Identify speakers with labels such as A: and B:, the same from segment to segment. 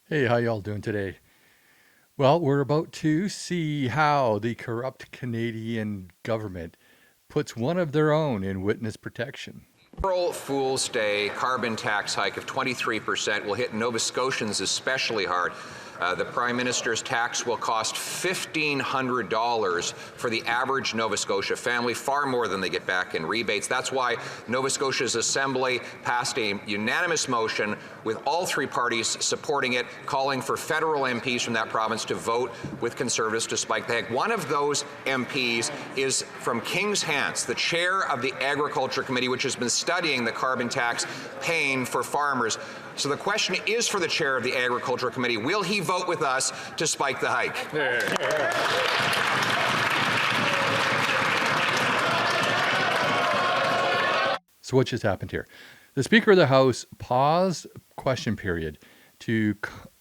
A: Hey, how y'all doing today? Well, we're about to see how the corrupt Canadian government puts one of their own in witness protection.
B: April Fool's Day carbon tax hike of 23% will hit Nova Scotians especially hard. The Prime Minister's tax will cost $1,500 for the average Nova Scotia family, far more than they get back in rebates. That's why Nova Scotia's Assembly passed a unanimous motion with all three parties supporting it, calling for federal MPs from that province to vote with Conservatives to spike the hike. One of those MPs is from King's Hants, the chair of the Agriculture Committee, which has been studying the carbon tax pain for farmers. So the question is for the chair of the Agriculture Committee, will he vote with us to spike the hike?
A: So what just happened here? The Speaker of the House paused question period to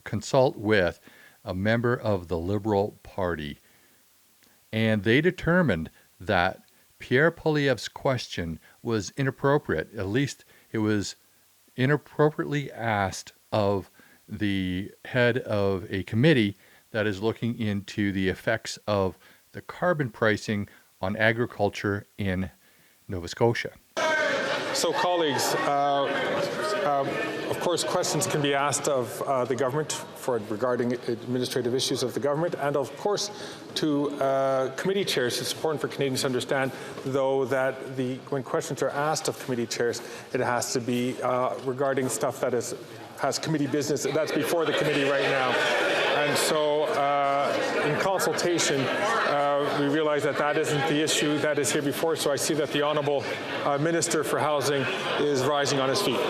A: consult with a member of the Liberal Party, and they determined that Pierre Poilievre's question was inappropriate. At least it was inappropriately asked of the head of a committee that is looking into the effects of the carbon pricing on agriculture in Nova Scotia.
C: So, colleagues, of course, questions can be asked of the government regarding administrative issues of the government, and of course to committee chairs. It's important for Canadians to understand, though, that when questions are asked of committee chairs, it has to be regarding stuff that has committee business. That's before the committee right now. And so, in consultation, we realize that isn't the issue that is here before. So I see that the Honourable Minister for Housing is rising on his feet.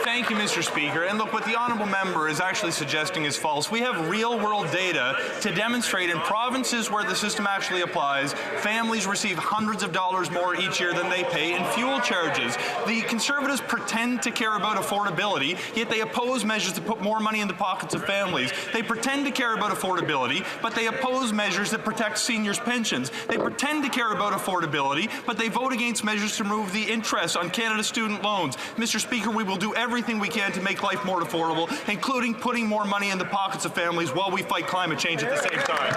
D: Thank you, Mr. Speaker. And look, what the honourable member is actually suggesting is false. We have real-world data to demonstrate in provinces where the system actually applies, families receive hundreds of dollars more each year than they pay in fuel charges. The Conservatives pretend to care about affordability, yet they oppose measures to put more money in the pockets of families. They pretend to care about affordability, but they oppose measures that protect seniors' pensions. They pretend to care about affordability, but they vote against measures to remove the interest on Canada's student loans. Mr. Speaker, we will do everything we can to make life more affordable, including putting more money in the pockets of families while we fight climate change at the same time.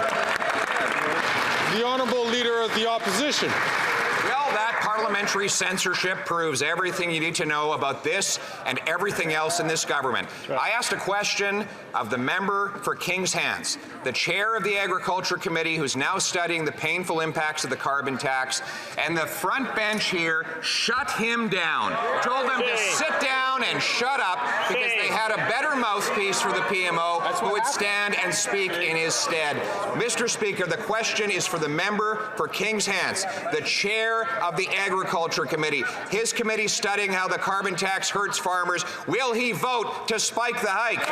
C: The Honourable Leader of the Opposition.
B: Well, that parliamentary censorship proves everything you need to know about this and everything else in this government. I asked a question of the member for King's Hants, the chair of the Agriculture Committee, who's now studying the painful impacts of the carbon tax, and the front bench here shut him down, told him to sit down and shut up because they had a better mouthpiece for the PMO who would stand and speak in his stead. Mr. Speaker, the question is for the member for King's Hants, the chair of the Agriculture Committee. His committee studying how the carbon tax hurts farmers. Will he vote to spike the hike?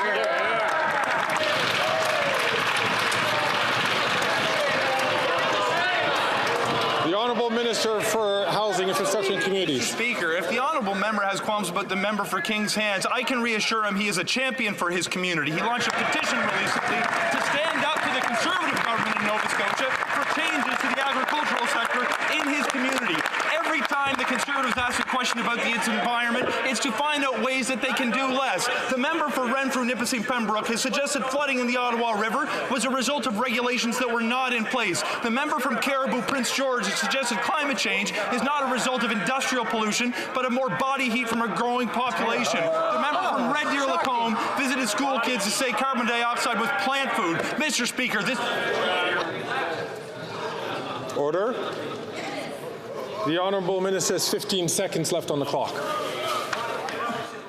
C: The Honourable Minister for Housing, Infrastructure and Communities.
D: Speaker, if the honourable member has qualms about the member for King's Hants, I can reassure him he is a champion for his community. He launched a petition recently to stand up to the Conservative government in Nova Scotia for changes to the agricultural sector in his community. Every time the Conservatives ask a question about the environment, it's to find out ways that they can do less. The member for Renfrew, Nipissing, Pembroke has suggested flooding in the Ottawa River was a result of regulations that were not in place. The member from Caribou, Prince George, has suggested climate change is not a result of industrial pollution, but of more body heat from a growing population. The member from Red Deer Lacombe visited school kids to say carbon dioxide was plant food. Mr. Speaker, this...
C: Order. The Honourable Minister has 15 seconds left on the clock.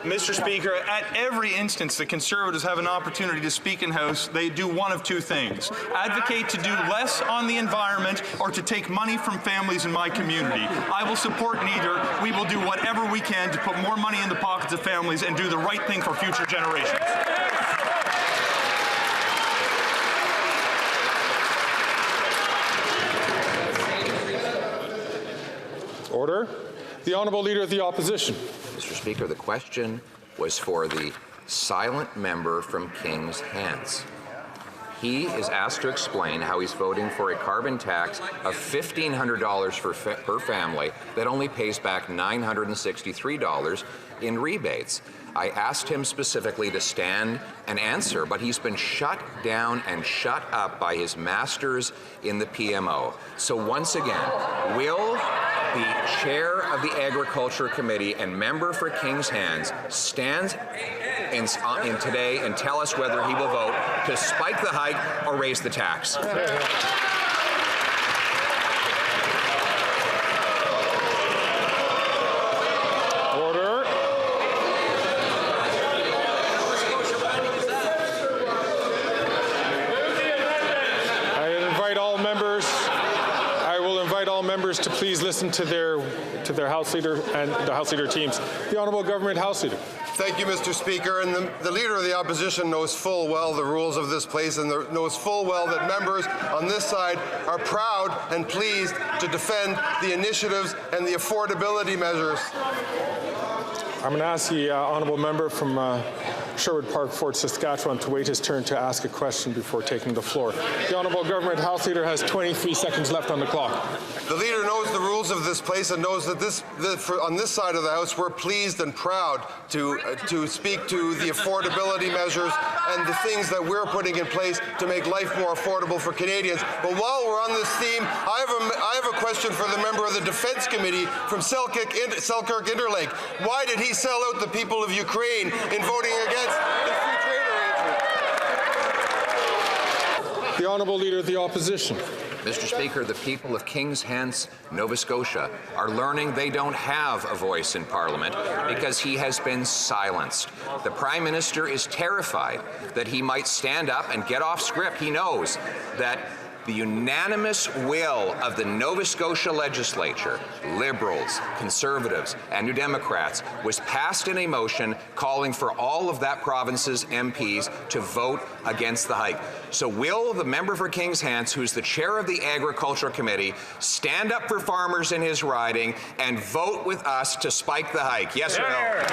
D: Mr. Speaker, at every instance the Conservatives have an opportunity to speak in House, they do one of two things: advocate to do less on the environment or to take money from families in my community. I will support neither. We will do whatever we can to put more money in the pockets of families and do the right thing for future generations.
C: Order. The Honourable Leader of the Opposition.
B: Mr. Speaker, the question was for the silent member from King's Hants. He is asked to explain how he's voting for a carbon tax of $1,500 per family that only pays back $963 in rebates. I asked him specifically to stand and answer, but he's been shut down and shut up by his masters in the PMO. So once again, will the chair of the Agriculture Committee and member for King's Hands stand in today and tell us whether he will vote to spike the hike or raise the tax?
C: To please listen to their House Leader and the House Leader teams. The Honourable Government House Leader.
E: Thank you, Mr. Speaker. And the Leader of the Opposition knows full well the rules of this place and knows full well that members on this side are proud and pleased to defend the initiatives and the affordability measures.
C: I'm going to ask the Honourable Member from Sherwood Park, Fort Saskatchewan, to wait his turn to ask a question before taking the floor. The Honourable Government House Leader has 23 seconds left on the clock.
E: The Leader knows the rules of this place and knows that on this side of the House we're pleased and proud to speak to the affordability measures and the things that we're putting in place to make life more affordable for Canadians. But while we're on this theme, I have a question for the member of the Defence Committee from Selkirk Interlake. Why did he sell out the people of Ukraine in voting against the free trade arrangement?
C: The Honourable Leader of the Opposition.
B: Mr. Speaker, the people of King's Hands, Nova Scotia, are learning they don't have a voice in Parliament because he has been silenced. The Prime Minister is terrified that he might stand up and get off script. He knows that the unanimous will of the Nova Scotia legislature, Liberals, Conservatives, and New Democrats, was passed in a motion calling for all of that province's MPs to vote against the hike. So will the member for King's Hands, who's the chair of the Agriculture Committee, stand up for farmers in his riding and vote with us to spike the hike? Yes or no?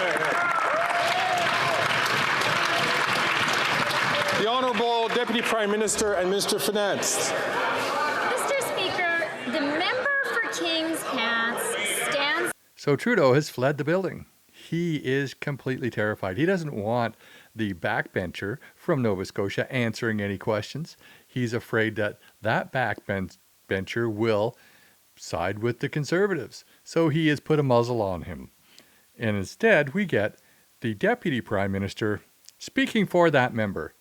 C: The Honourable Deputy Prime Minister and Minister of Finance.
F: Mr. Speaker, the member for King's Hands stands.
A: So Trudeau has fled the building. He is completely terrified. He doesn't want the backbencher from Nova Scotia answering any questions. He's afraid that backbencher will side with the Conservatives. So he has put a muzzle on him. And instead, we get the Deputy Prime Minister speaking for that member,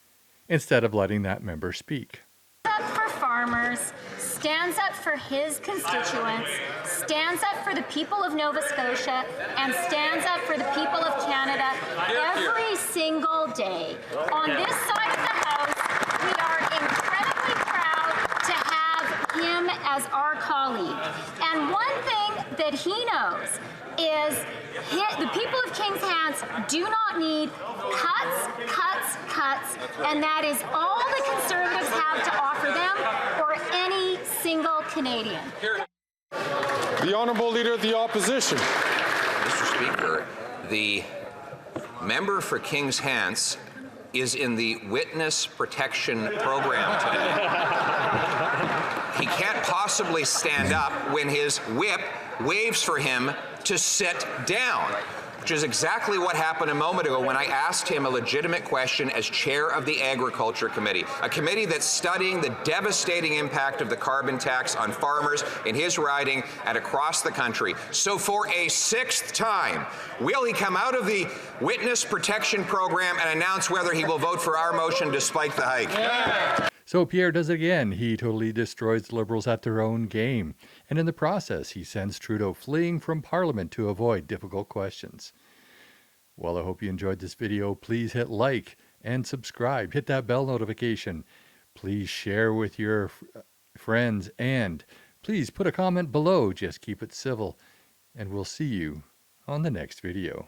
A: instead of letting that member speak.
F: Up for farmers, stands up for his constituents, stands up for the people of Nova Scotia, and stands up for the people of Canada every single day. On this side of the House, we are incredibly proud to have him as our colleague. And one thing that he knows is the people of King's Hands do not need cuts, and that is all the Conservatives have to offer them or any single Canadian.
C: The Honourable Leader of the Opposition.
B: Mr. Speaker, the member for King's Hands is in the Witness Protection Program today. He can't possibly stand up when his whip waves for him to sit down, which is exactly what happened a moment ago when I asked him a legitimate question as chair of the Agriculture Committee, a committee that's studying the devastating impact of the carbon tax on farmers in his riding and across the country. So for a sixth time, will he come out of the Witness Protection Program and announce whether he will vote for our motion to spike the hike?
C: Yeah.
A: So Pierre does it again. He totally destroys the Liberals at their own game. And in the process, he sends Trudeau fleeing from Parliament to avoid difficult questions. Well, I hope you enjoyed this video. Please hit like and subscribe. Hit that bell notification. Please share with your friends. And please put a comment below. Just keep it civil. And we'll see you on the next video.